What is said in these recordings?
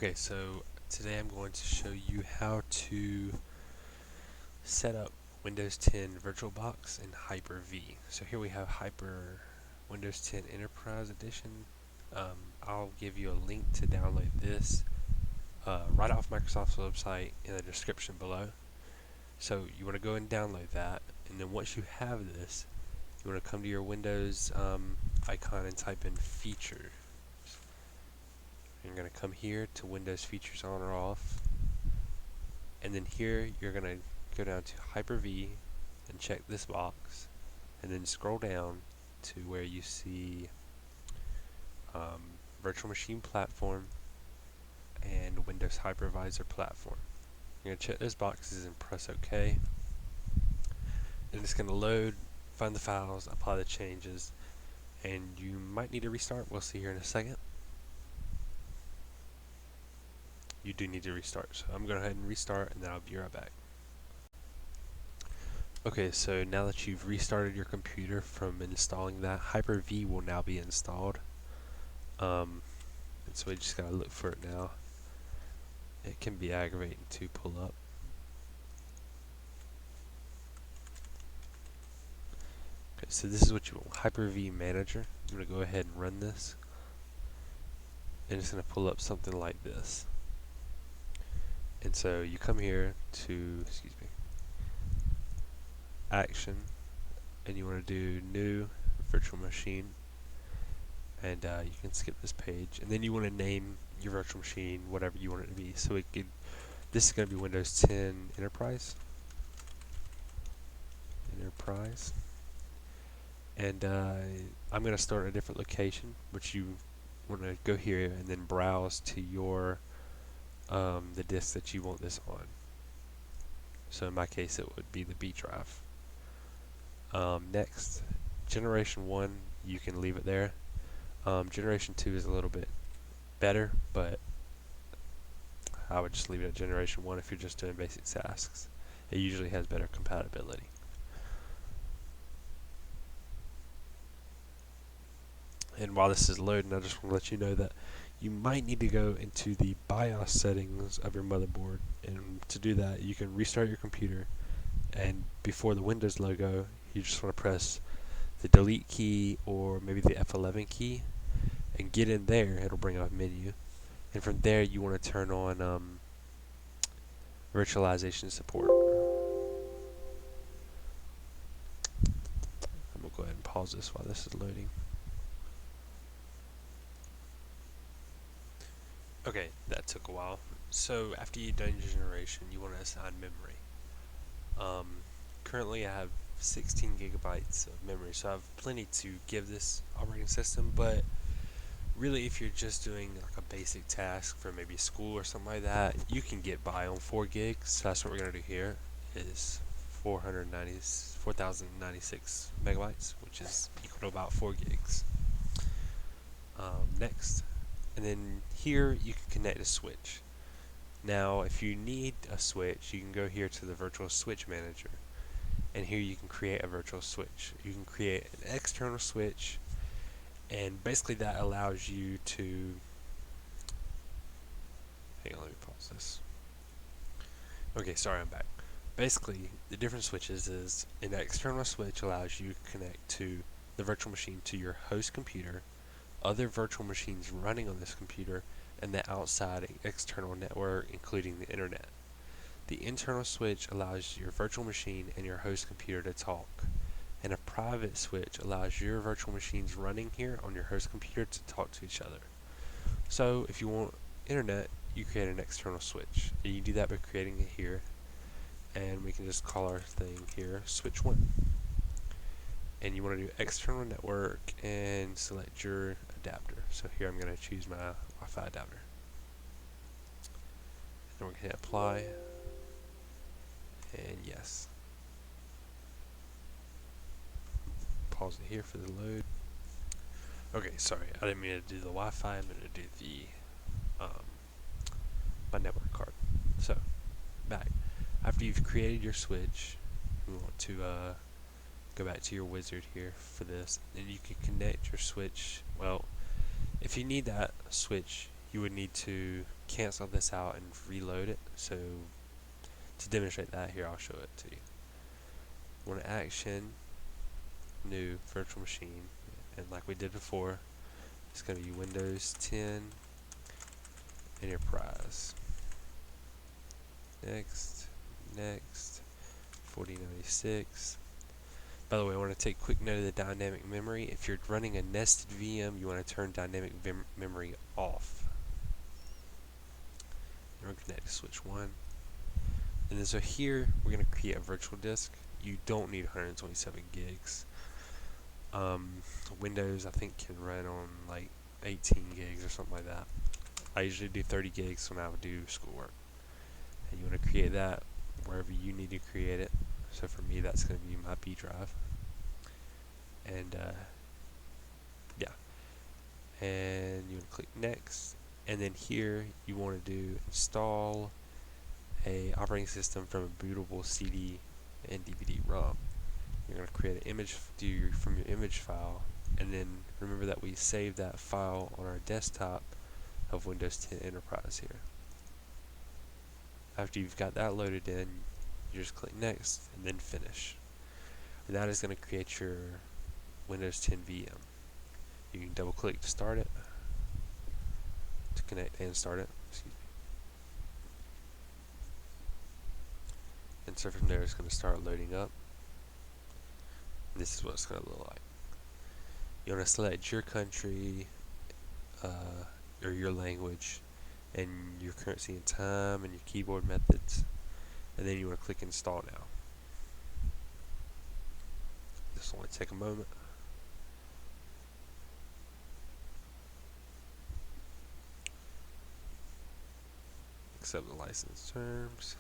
Okay, so today I'm going to show you how to set up Windows 10 VirtualBox in Hyper-V. So here we have Windows 10 Enterprise Edition. I'll give you a link to download this right off Microsoft's website in the description below. So you want to go and download that, and then once you have this, you want to come to your Windows icon and type in Features. You're going to come here to Windows Features on or off, and then here you're going to go down to Hyper-V and check this box, and then scroll down to where you see Virtual Machine Platform and Windows Hypervisor Platform. You're going to check those boxes and press OK, and it's going to load, find the files, apply the changes, and you might need to restart. We'll see here in a second. You do need to restart, so I'm going to go ahead and restart, and then I'll be right back. Okay, so now that you've restarted your computer from installing that, Hyper-V will now be installed. And so we just gotta look for it now. It can be aggravating to pull up. Okay, so this is what you want, Hyper-V Manager. I'm gonna go ahead and run this, and it's gonna pull up something like this. And so you come here to, Action, and you want to do New Virtual Machine, and you can skip this page, and then you want to name your virtual machine whatever you want it to be. So this is going to be Windows 10 Enterprise, and I'm going to start at a different location, which you want to go here and then browse to your the disk that you want this on. So in my case, it would be the B drive. Next, Generation 1, you can leave it there. Generation 2 is a little bit better, but I would just leave it at Generation 1 if you're just doing basic tasks. It usually has better compatibility. And while this is loading, I just want to let you know that you might need to go into the BIOS settings of your motherboard, and to do that, you can restart your computer, and before the Windows logo, you just want to press the delete key or maybe the F11 key and get in there. It'll bring up a menu, and from there you want to turn on virtualization support. I'm going to go ahead and pause this while this is loading. Okay, that took a while. So after you've done your generation, you want to assign memory. Currently I have 16 gigabytes of memory, so I have plenty to give this operating system, but really if you're just doing like a basic task for maybe school or something like that, you can get by on 4 gigs. So that's what we're going to do here, is 4,096 megabytes, which is equal to about 4 gigs. Next, and then here you can connect a switch. Now if you need a switch, you can go here to the Virtual Switch Manager, and here you can create a virtual switch. You can create an external switch, and basically that allows you to, hang on, let me pause this. Okay, sorry, I'm back. Basically, the different switches is an external switch allows you to connect to the virtual machine to your host computer, other virtual machines running on this computer, and the outside external network, including the internet. The internal switch allows your virtual machine and your host computer to talk, and a private switch allows your virtual machines running here on your host computer to talk to each other. So if you want internet, you create an external switch, and you do that by creating it here, and we can just call our thing here switch 1. And you want to do external network and select your adapter. So here I'm going to choose my Wi-Fi adapter. And we're going to hit apply, and yes. Pause it here for the load. Okay, sorry, I didn't mean to do the Wi-Fi. I'm going to do the my network card. So back after you've created your switch, you want to go back to your wizard here for this, and you can connect your switch. Well, if you need that switch, you would need to cancel this out and reload it. So to demonstrate that, here I'll show it to you. Go to Action, New, Virtual Machine, and like we did before, it's going to be Windows 10 Enterprise. Next, next, 4096. By the way, I want to take quick note of the dynamic memory. If you're running a nested VM, you want to turn dynamic memory off. And we're going to connect to switch 1. And then so here, we're going to create a virtual disk. You don't need 127 gigs. Windows, I think, can run on like 18 gigs or something like that. I usually do 30 gigs when I would do schoolwork. And you want to create that wherever you need to create it. So for me, that's going to be my B drive. And yeah. And you want to click next. And then here, you want to do install a operating system from a bootable CD and DVD-ROM. You're going to create an image from your image file, and then remember that we saved that file on our desktop of Windows 10 Enterprise here. After you've got that loaded in, you just click next and then finish. And that is going to create your Windows 10 VM. You can double click to start it, to connect and start it. Excuse me. And so from there, it's going to start loading up. This is what it's going to look like. You want to select your country, or your language, and your currency and time, and your keyboard methods, and then you want to click install now. This will only take a moment. Accept the license terms,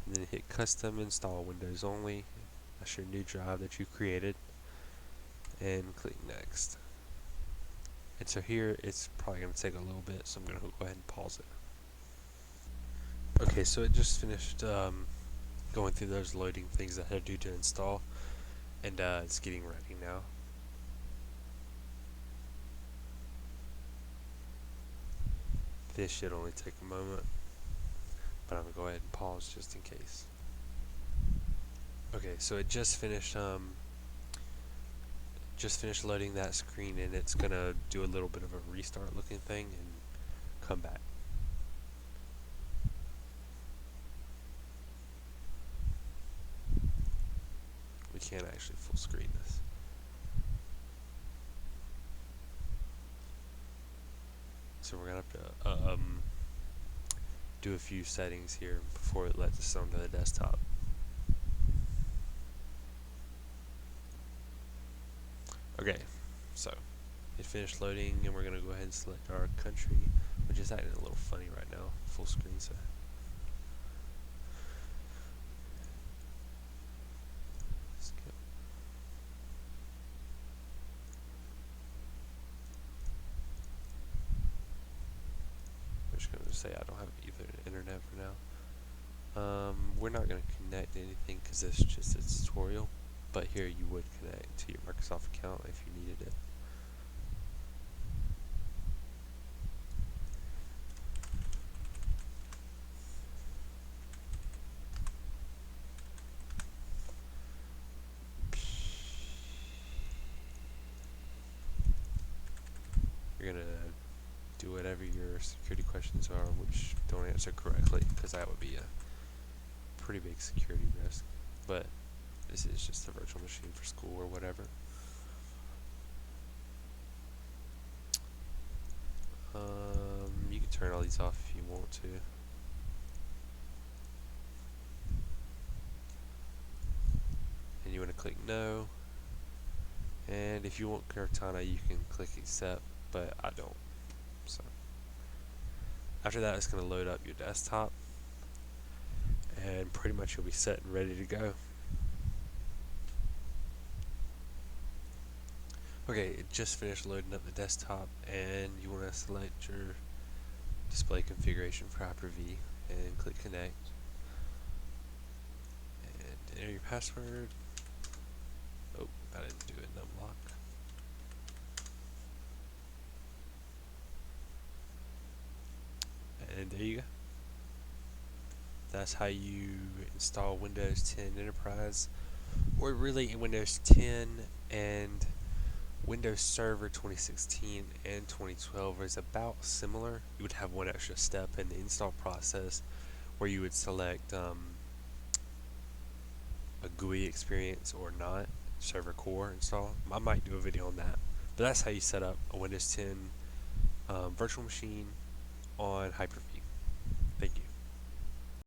and then hit custom install Windows only. That's your new drive that you created, and click next. And so here it's probably going to take a little bit, so I'm going to go ahead and pause it. Okay, so it just finished going through those loading things that I had to do to install, and it's getting ready now. This should only take a moment, but I'm going to go ahead and pause just in case. Okay, so it just finished loading that screen, and it's going to do a little bit of a restart looking thing and come back. We can't actually full screen this. So we're going to have to do a few settings here before it lets us onto the desktop. Okay, so it finished loading, and we're going to go ahead and select our country, which is acting a little funny right now, full screen. So skip. I'm just going to say I don't have either internet for now. We're not going to connect to anything because it's just a tutorial, but here you would connect to your Microsoft account if you needed it. You're going to do whatever your security questions are, which don't answer correctly, because that would be a pretty big security risk. But this is just a virtual machine for school or whatever. You can turn all these off if you want to. And you want to click no. And if you want Cortana, you can click accept, but I don't. So after that, it's going to load up your desktop, and pretty much you'll be set and ready to go. Okay, it just finished loading up the desktop, and you want to select your display configuration for Hyper-V and click connect, and enter your password. Oh, I didn't do it, unlock. And there you go. That's how you install Windows 10 Enterprise, or really Windows 10 and Windows Server 2016 and 2012 is about similar. You would have one extra step in the install process where you would select a GUI experience or not, server core install. I might do a video on that. But that's how you set up a Windows 10 virtual machine on